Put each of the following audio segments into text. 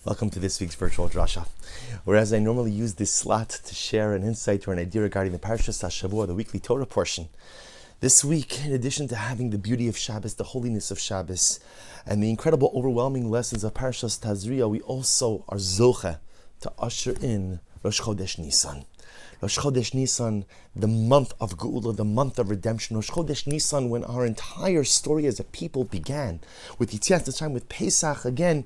Welcome to this week's virtual Drasha. Whereas I normally use this slot to share an insight or an idea regarding the Parashas HaShavua, the weekly Torah portion, this week, in addition to having the beauty of Shabbos, the holiness of Shabbos, and the incredible, overwhelming lessons of Parashas Tazria, we also are zoche to usher in Rosh Chodesh Nissan. Rosh Chodesh Nissan, the month of Geula, the month of redemption. Rosh Chodesh Nissan, when our entire story as a people began, with Yetziat Mitzrayim, with Pesach, again,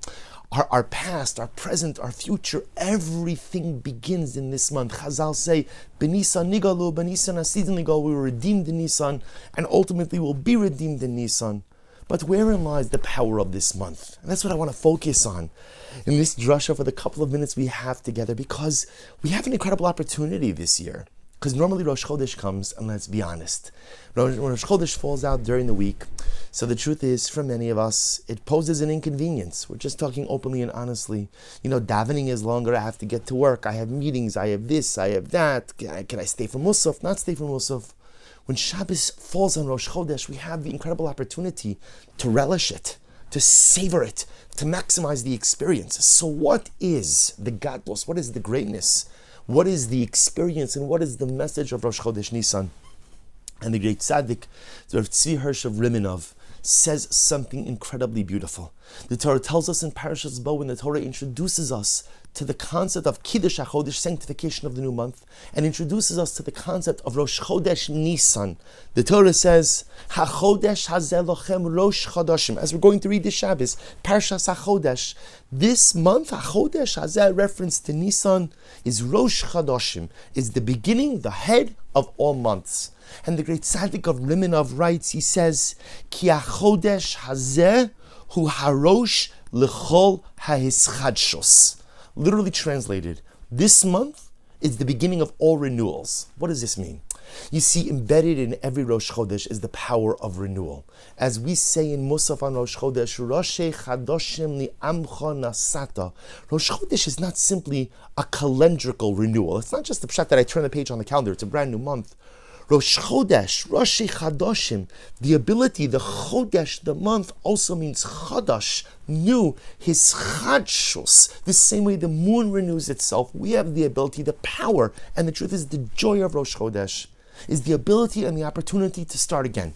our past, our present, our future, everything begins in this month. Chazal say, B'Nisan nigalu, B'Nisan asidin nigalu, we were redeemed in Nisan, and ultimately will be redeemed in Nisan. But wherein lies the power of this month? And that's what I want to focus on in this drasha for the couple of minutes we have together, because we have an incredible opportunity this year. Because normally Rosh Chodesh comes, and let's be honest, Rosh Chodesh falls out during the week. So the truth is, for many of us, it poses an inconvenience. We're just talking openly and honestly. Davening is longer. I have to get to work. I have meetings. I have this. I have that. Can I stay for Musaf? Not stay for Musaf. When Shabbos falls on Rosh Chodesh, we have the incredible opportunity to relish it, to savor it, to maximize the experience. So what is the gadlus? What is the greatness? What is the experience, and what is the message of Rosh Chodesh Nissan? And the great tzaddik, the Rav Tzvi Hirsch of Riminov, says something incredibly beautiful. The Torah tells us in Parashas Bo, when the Torah introduces us to the concept of Kiddush HaChodesh, sanctification of the new month, and introduces us to the concept of Rosh Chodesh Nissan. The Torah says, HaChodesh Hazeh Lochem Rosh Chodashim. As we're going to read this Shabbos, Parashas HaChodesh, this month, HaChodesh Hazeh, reference to Nissan, is Rosh Chodashim, is the beginning, the head of all months. And the great tzaddik of Riminov writes, he says, Ki HaChodesh Hazeh hu harosh l'chol ha'ischadshos. Literally translated, this month is the beginning of all renewals. What does this mean? You see, embedded in every Rosh Chodesh is the power of renewal. As we say in Musaf on Rosh Chodesh, Rosh Chadoshim li'amcha nasata. Rosh Chodesh is not simply a calendrical renewal. It's not just the pshat that I turn the page on the calendar. It's a brand new month. Rosh Chodesh, Rosh Chadoshim, the ability, the Chodesh, the month, also means Chadash, new, his Chadshus. The same way the moon renews itself, we have the ability, the power, and the truth is the joy of Rosh Chodesh is the ability and the opportunity to start again.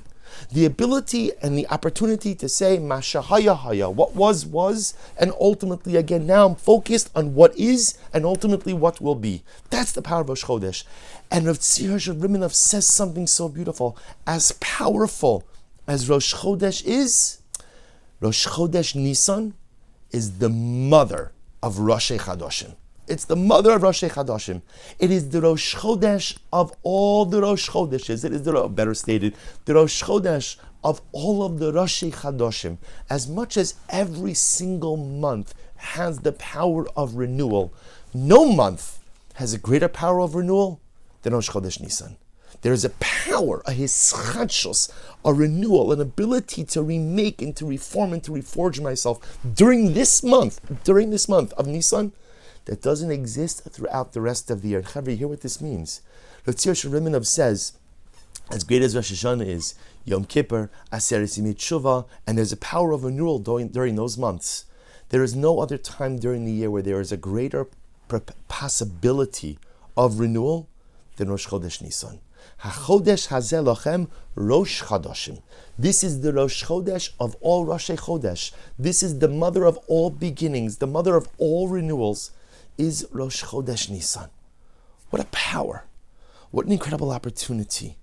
The ability and the opportunity to say, Masha haya haya, what was, and ultimately again, now I'm focused on what is, and ultimately what will be. That's the power of Rosh Chodesh. And Rav Tzvi Hirsch of Riminov says something so beautiful. As powerful as Rosh Chodesh is, Rosh Chodesh Nissan is the mother of Rosh Chadoshim. It's the mother of Rosh Chadoshim. It is the Rosh Chodesh of all the Rosh Chodeshes. It is better stated, the Rosh Chodesh of all of the Rosh Chadoshim. As much as every single month has the power of renewal, no month has a greater power of renewal than Rosh Chodesh Nissan. There is a power, a hischadshus, a renewal, an ability to remake and to reform and to reforge myself during this month of Nissan, that doesn't exist throughout the rest of the year. Chavri, hear what this means. Rav Tzvi Riminov says, as great as Rosh Hashanah is, Yom Kippur, Aseret Yimei Tshuva, and there's a power of renewal during those months. There is no other time during the year where there is a greater possibility of renewal than Rosh Chodesh Nissan. HaChodesh Hazeh Lochem Rosh Chodashim. This is the Rosh Chodesh of all Rosh Chodesh. This is the mother of all beginnings, the mother of all renewals, is Rosh Chodesh Nissan. What a power. What an incredible opportunity.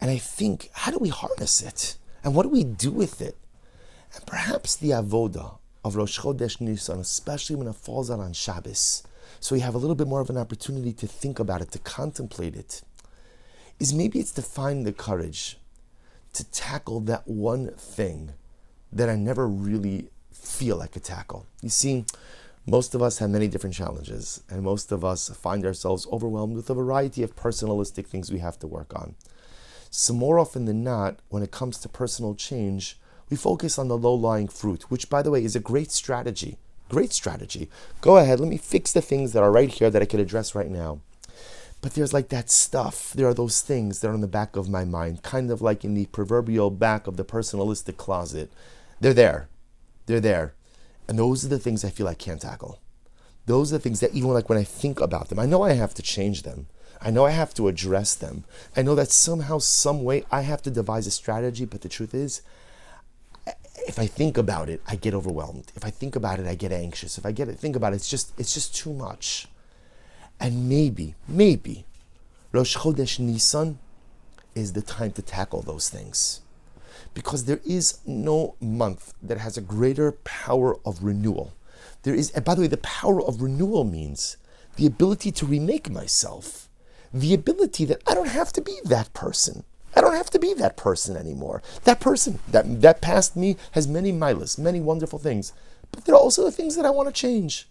And I think, how do we harness it? And what do we do with it? And perhaps the avoda of Rosh Chodesh Nissan, especially when it falls out on Shabbos, so we have a little bit more of an opportunity to think about it, to contemplate it, is maybe it's to find the courage to tackle that one thing that I never really feel I could tackle. You see, most of us have many different challenges, and most of us find ourselves overwhelmed with a variety of personalistic things we have to work on. So more often than not, when it comes to personal change, we focus on the low-lying fruit, which, by the way, is a great strategy. Great strategy. Go ahead, let me fix the things that are right here that I could address right now. But there's like that stuff, there are those things that are on the back of my mind, kind of like in the proverbial back of the personalistic closet. They're there. And those are the things I feel I can't tackle. Those are the things that even like when I think about them, I know I have to change them. I know I have to address them. I know that somehow, some way, I have to devise a strategy, but the truth is, if I think about it, I get overwhelmed. If I think about it, I get anxious. If I think about it, it's just too much. And maybe, Rosh Chodesh Nissan is the time to tackle those things. Because there is no month that has a greater power of renewal. There is, and by the way, the power of renewal means the ability to remake myself. The ability that I don't have to be that person. I don't have to be that person anymore. That person, that past me has many milas, many wonderful things. But there are also the things that I want to change.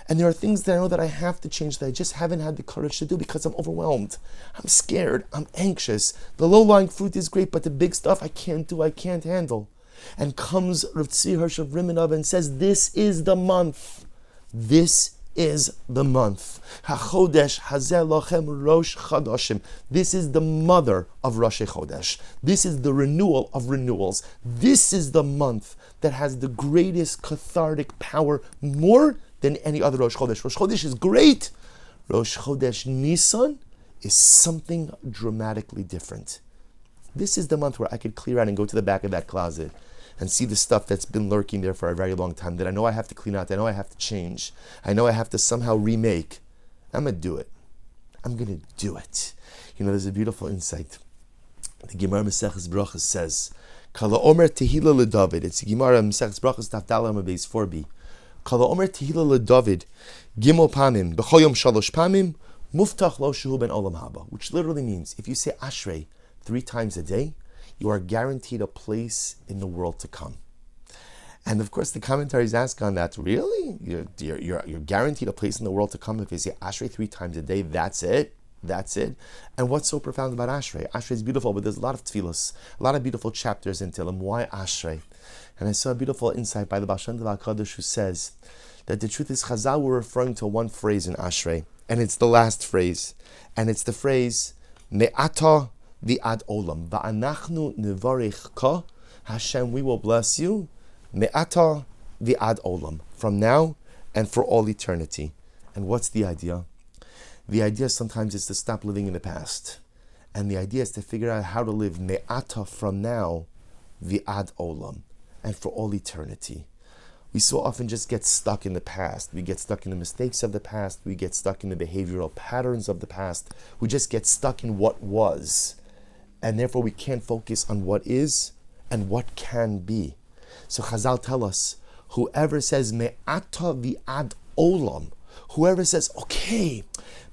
And there are things that I know that I have to change that I just haven't had the courage to do because I'm overwhelmed. I'm scared. I'm anxious. The low-lying fruit is great, but the big stuff I can't do, I can't handle. And comes Rav Tzvi Hirsch of Rimanov and says, this is the month. This is the month. HaChodesh hazeh lochem Rosh Chodashim. This is the mother of Rosh Chodesh. This is the renewal of renewals. This is the month that has the greatest cathartic power, more than any other Rosh Chodesh. Rosh Chodesh is great. Rosh Chodesh Nissan is something dramatically different. This is the month where I could clear out and go to the back of that closet and see the stuff that's been lurking there for a very long time that I know I have to clean out, I know I have to change, I know I have to somehow remake. I'm going to do it. I'm going to do it. You know, there's a beautiful insight. The Gemara Maseches Brachos says, Kala Omer Tehila LeDavid. It's Gemara Maseches Brachos Daf Dalet Amud Beis 4b. Kala Omer Tehila LeDavid Gimel Pamim B'chol Yom Shalosh Pamim Muftach Lo Shehu Ben Olam Haba. Which literally means, if you say Ashrei 3 times a day, you are guaranteed a place in the world to come. And of course, the commentaries ask on that, really? You're guaranteed a place in the world to come if you say Ashrei 3 times a day, that's it? That's it? And what's so profound about Ashrei? Ashrei is beautiful, but there's a lot of tefillos, a lot of beautiful chapters in Tehillim. Why Ashrei? And I saw a beautiful insight by the Baal Shem Tov HaKadosh who says that the truth is Chazal were referring to one phrase in Ashrei, and it's the last phrase, and it's the phrase, Me'ata V'ad Olam. Va'anachnu nevarich ka, Hashem, we will bless you, Me'ata V'ad Olam, from now and for all eternity. And what's the idea? The idea sometimes is to stop living in the past. And the idea is to figure out how to live Me'ata from now, V'ad Olam, and for all eternity. We so often just get stuck in the past. We get stuck in the mistakes of the past. We get stuck in the behavioral patterns of the past. We just get stuck in what was. And therefore we can't focus on what is and what can be. So Chazal tell us, whoever says Me'ata V'ad Olam, whoever says, okay,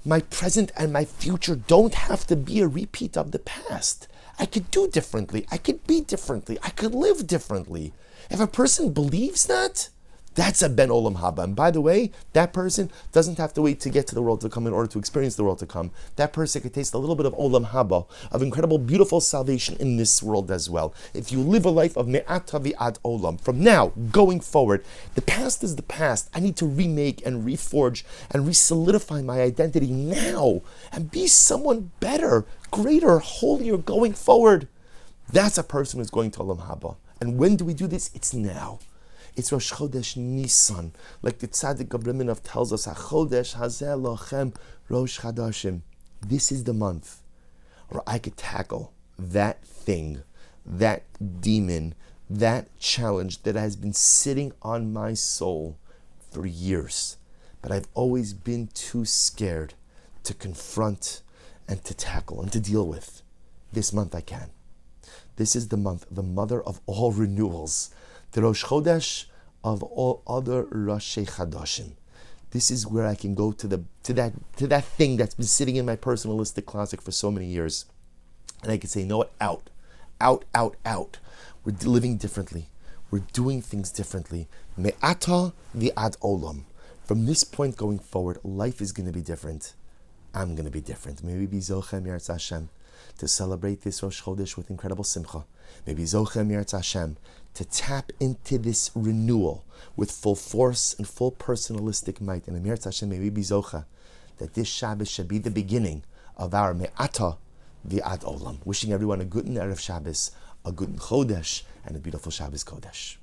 my present and my future don't have to be a repeat of the past. I could do differently. I could be differently. I could live differently. If a person believes that, that's a Ben Olam Haba. And by the way, that person doesn't have to wait to get to the world to come in order to experience the world to come. That person could taste a little bit of Olam Haba, of incredible, beautiful salvation in this world as well. If you live a life of Me'ata V'ad Olam, from now, going forward, the past is the past. I need to remake and reforge and re-solidify my identity now and be someone better, greater, holier going forward. That's a person who's going to Olam Haba. And when do we do this? It's now. It's Rosh Chodesh Nissan. Like the Tzaddik of Rimanov tells us, HaChodesh hazeh lochem Rosh Chodashim. This is the month where I could tackle that thing, that demon, that challenge that has been sitting on my soul for years. But I've always been too scared to confront and to tackle and to deal with. This month I can. This is the month, the mother of all renewals, the Rosh Chodesh of all other Roshei Chodashim. This is where I can go to that thing that's been sitting in my personalistic closet for so many years, and I can say, no, out. We're living differently. We're doing things differently. Me'ata V'ad Olam. From this point going forward, life is going to be different. I'm going to be different. Maybe be Zochem Yirtz Hashem to celebrate this Rosh Chodesh with incredible simcha. Maybe Zochem Yirtz Hashem to tap into this renewal with full force and full personalistic might. And Yirtz Hashem, may we be Zocha that this Shabbos should be the beginning of our Me'ata V'ad Olam. Wishing everyone a good Erev Shabbos, a good Chodesh, and a beautiful Shabbos Kodesh.